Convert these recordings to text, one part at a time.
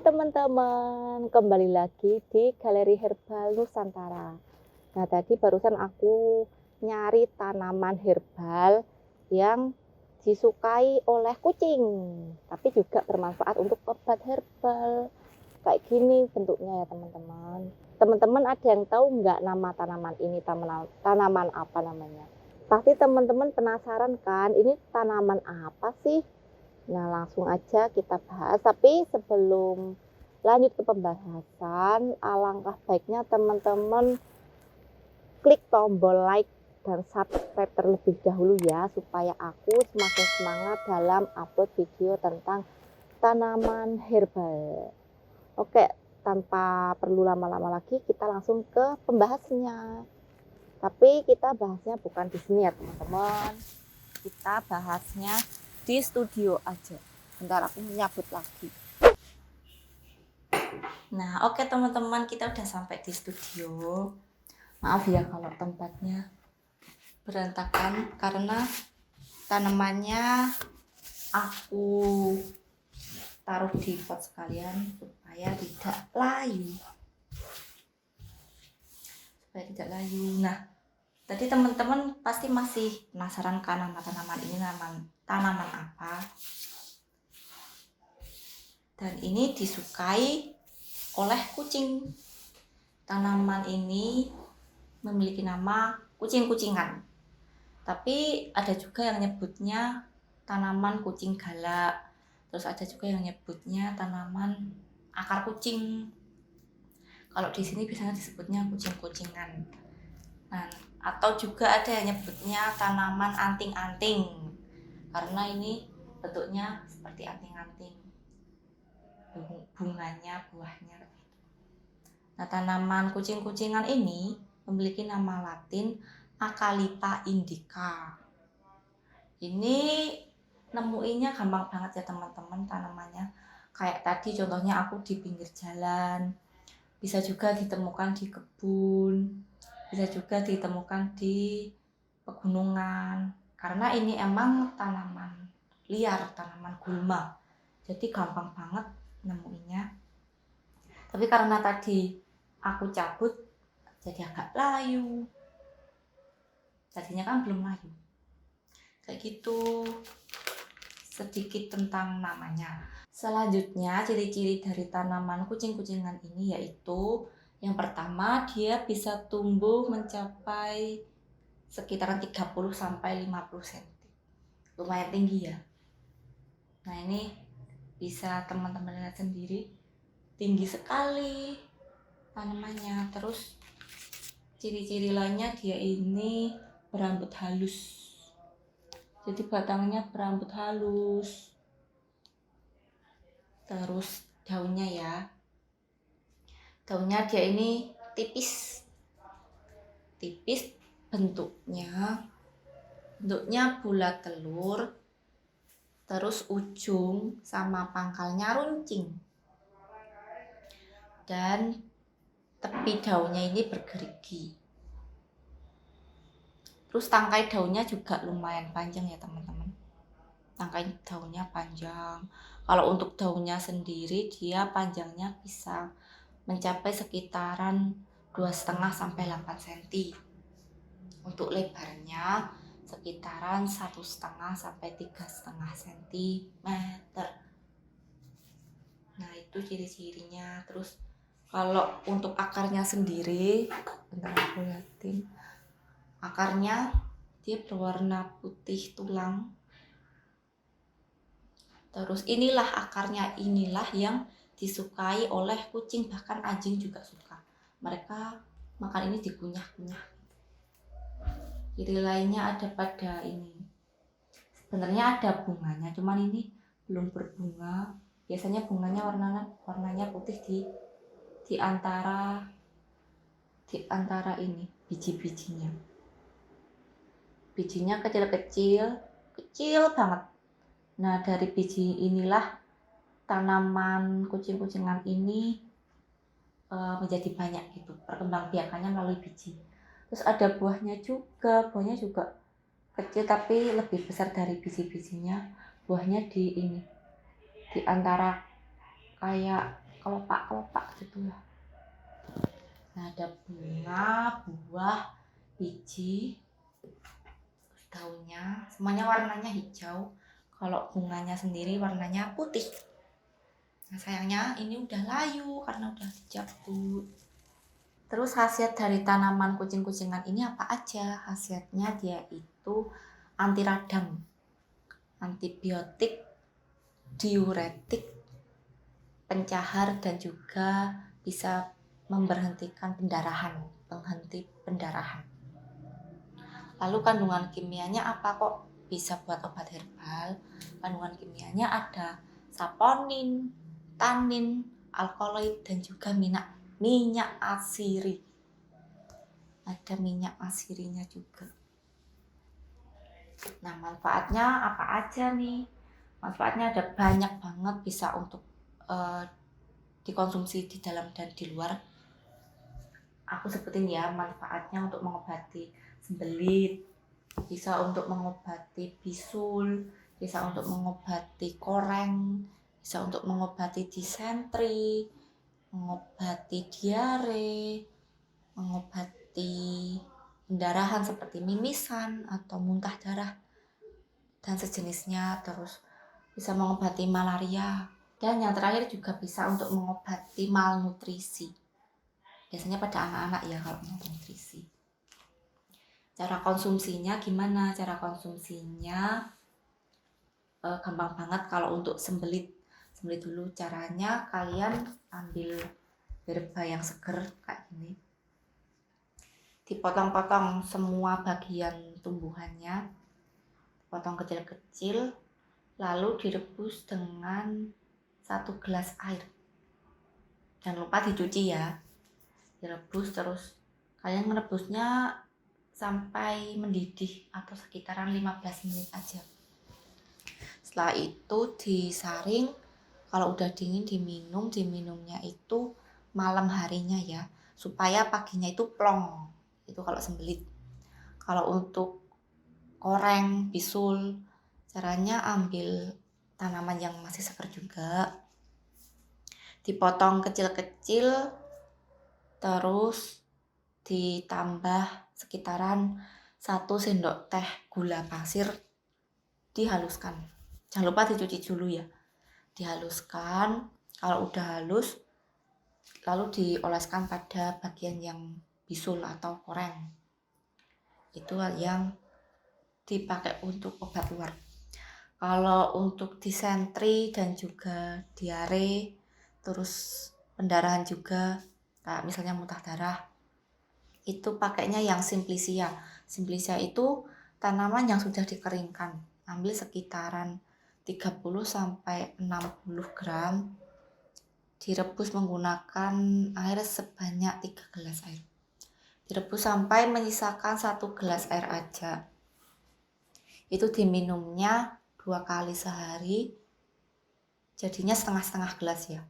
teman-teman, kembali lagi di Galeri Herbal Nusantara. Nah, tadi barusan aku nyari tanaman herbal yang disukai oleh kucing, tapi juga bermanfaat untuk obat herbal. Kayak gini bentuknya ya teman-teman. Teman-teman ada yang tahu nggak nama tanaman ini, tanaman apa namanya? Pasti teman-teman penasaran kan, ini tanaman apa sih? Nah, langsung aja kita bahas. Tapi sebelum lanjut ke pembahasan, alangkah baiknya teman-teman klik tombol like dan subscribe terlebih dahulu ya, supaya aku semakin semangat dalam upload video tentang tanaman herbal. Oke, tanpa perlu lama-lama lagi, kita langsung ke pembahasannya. Tapi kita bahasnya bukan di sini ya teman-teman. Kita bahasnya di studio aja. Bentar aku menyabut lagi. Nah, oke teman-teman, kita udah sampai di studio. Maaf ya kalau tempatnya berantakan karena tanamannya aku taruh di pot sekalian supaya tidak layu. Nah, tadi teman-teman pasti masih penasaran kan nama tanaman ini, tanaman apa? Dan ini disukai oleh kucing. Tanaman ini memiliki nama kucing-kucingan. Tapi ada juga yang nyebutnya tanaman kucing galak. Terus ada juga yang nyebutnya tanaman akar kucing. Kalau di sini biasanya disebutnya kucing-kucingan. Nah, atau juga ada yang nyebutnya tanaman anting-anting. Karena ini bentuknya seperti anting-anting. Bunganya, buahnya. Nah, tanaman kucing-kucingan ini memiliki nama latin Acalypha indica. Ini nemuinnya gampang banget ya teman-teman tanamannya. Kayak tadi contohnya aku di pinggir jalan. Bisa juga ditemukan di kebun. Bisa juga ditemukan di pegunungan. Karena ini emang tanaman liar, tanaman gulma. Jadi gampang banget nemuinnya. Tapi karena tadi aku cabut jadi agak layu. Tadinya kan belum layu. Kayak gitu. Sedikit tentang namanya. Selanjutnya ciri-ciri dari tanaman kucing-kucingan ini yaitu yang pertama, dia bisa tumbuh mencapai sekitaran 30 sampai 50 cm. Lumayan tinggi ya. Nah, ini bisa teman-teman lihat sendiri. Tinggi sekali tanamannya. Terus ciri-ciri lainnya dia ini berambut halus. Jadi batangnya berambut halus. Terus daunnya ya. Daunnya dia ini tipis. Tipis bentuknya bulat telur. Terus ujung sama pangkalnya runcing. Dan tepi daunnya ini bergerigi. Terus tangkai daunnya juga lumayan panjang ya teman-teman. Tangkai daunnya panjang. Kalau untuk daunnya sendiri dia panjangnya bisa mencapai sekitaran 2,5 sampai 8 cm. Untuk lebarnya sekitaran 1,5 sampai 3,5 cm. Nah, itu ciri-cirinya. Terus kalau untuk akarnya sendiri, bentar aku liatin. Akarnya dia berwarna putih tulang. Terus inilah akarnya, inilah yang disukai oleh kucing, bahkan anjing juga suka. Mereka makan ini dikunyah-kunyah. Ciri lainnya ada pada ini. Sebenarnya ada bunganya, cuman ini belum berbunga. Biasanya bunganya warnanya putih di antara ini biji-bijinya. Bijinya kecil banget. Nah, dari biji inilah tanaman kucing-kucingan ini menjadi banyak gitu. Perkembangbiakannya melalui biji. Terus ada buahnya juga kecil tapi lebih besar dari biji-bijinya. Buahnya di antara kayak kelopak-kelopak gitu ya. Nah, ada bunga, buah, biji, daunnya, semuanya warnanya hijau. Kalau bunganya sendiri warnanya putih. Nah, sayangnya ini udah layu karena udah dicabut. Terus khasiat dari tanaman kucing-kucingan ini apa aja? Khasiatnya dia itu anti radang, antibiotik, diuretik, pencahar, dan juga bisa memberhentikan pendarahan, penghenti pendarahan. Lalu kandungan kimianya apa kok bisa buat obat herbal? Kandungan kimianya ada saponin, tanin, alkaloid, dan juga minyak asiri. Ada minyak asirinya juga. Nah, manfaatnya apa aja nih? Manfaatnya ada banyak banget, bisa untuk dikonsumsi di dalam dan di luar. Aku sebutin ya, manfaatnya untuk mengobati sembelit, bisa untuk mengobati bisul, bisa untuk mengobati koreng, bisa untuk mengobati disentri, mengobati diare, mengobati pendarahan seperti mimisan atau muntah darah dan sejenisnya. Terus bisa mengobati malaria, dan yang terakhir juga bisa untuk mengobati malnutrisi. Biasanya pada anak-anak ya kalau malnutrisi. Cara konsumsinya gimana? Cara konsumsinya gampang banget. Kalau untuk sembelit dulu, caranya kalian ambil herba yang seger kayak gini, dipotong-potong semua bagian tumbuhannya, potong kecil-kecil, lalu direbus dengan 1 gelas air. Jangan lupa dicuci ya. Direbus terus. Kalian merebusnya sampai mendidih atau sekitaran 15 menit aja. Setelah itu disaring. Kalau udah dingin diminumnya itu malam harinya ya, supaya paginya itu plong. Itu kalau sembelit. Kalau untuk koreng, bisul, caranya ambil tanaman yang masih segar juga, dipotong kecil-kecil, terus ditambah sekitaran 1 sendok teh gula pasir, dihaluskan. Jangan lupa dicuci dulu ya. Dihaluskan. Kalau udah halus, lalu dioleskan pada bagian yang bisul atau koreng. Itu yang dipakai untuk obat luar. Kalau untuk disentri dan juga diare, terus pendarahan juga, kayak misalnya muntah darah, itu pakainya yang simplicia. Simplicia itu tanaman yang sudah dikeringkan. Ambil sekitaran 30-60 gram, direbus menggunakan air sebanyak 3 gelas air. Direbus sampai menyisakan 1 gelas air aja. Itu diminumnya 2 kali sehari, jadinya setengah-setengah gelas ya.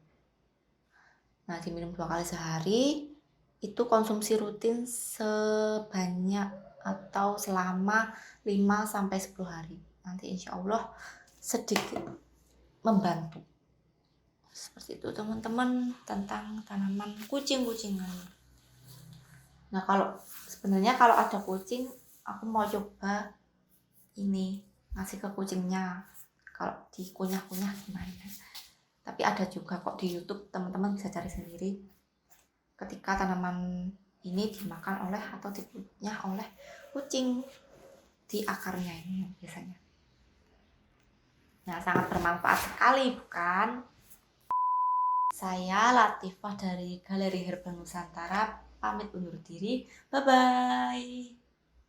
Nah, diminum 2 kali sehari, itu konsumsi rutin sebanyak atau selama 5-10 hari. Nanti insya Allah sedikit membantu. Seperti itu teman-teman tentang tanaman kucing-kucingan. Nah, sebenarnya kalau ada kucing, aku mau coba ini ngasih ke kucingnya, kalau dikunyah-kunyah gimana. Tapi ada juga kok di YouTube, teman-teman bisa cari sendiri. Ketika tanaman ini dimakan oleh atau dikunyah oleh kucing, di akarnya ini biasanya. Nah, sangat bermanfaat sekali bukan? Saya Latifah dari Galeri Herbal Nusantara pamit undur diri. Bye-bye.